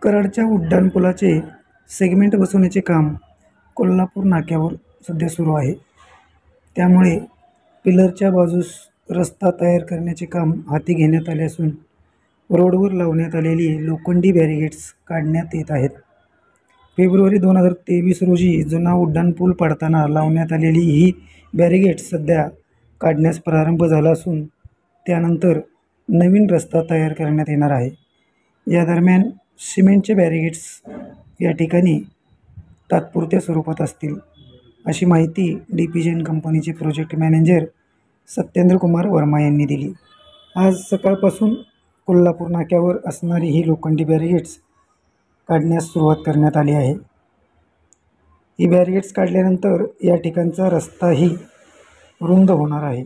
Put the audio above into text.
कराडच्या उड्डाणपुलाचे सेगमेंट बसवण्याचे काम कोल्हापूर नाक्यावर सध्या सुरू आहे. त्यामुळे पिलरच्या बाजूस रस्ता तयार करण्याचे काम हाती घेण्यात आले असून रोडवर लावण्यात आलेली लोखंडी बॅरिगेट्स काढण्यात येत आहेत. फेब्रुवारी 2023 रोजी जुना उड्डाणपूल पाडताना लावण्यात आलेली ही बॅरिगेट्स सध्या काढण्यास प्रारंभ झाला असून त्यानंतर नवीन रस्ता तयार करण्यात येणार आहे. या दरम्यान सिमेंटचे बॅरिगेट्स या ठिकाणी तात्पुरत्या स्वरूपात असतील, अशी माहिती DPGN कंपनीचे प्रोजेक्ट मॅनेजर सत्येंद्र कुमार वर्मा यांनी दिली. आज सकाळपासून कोल्हापूर नाक्यावर असणारी ही लोखंडी बॅरिगेट्स काढण्यास सुरुवात करण्यात आली आहे. ही बॅरिगेट्स काढल्यानंतर या ठिकाणचा रस्ताही रुंद होणार आहे.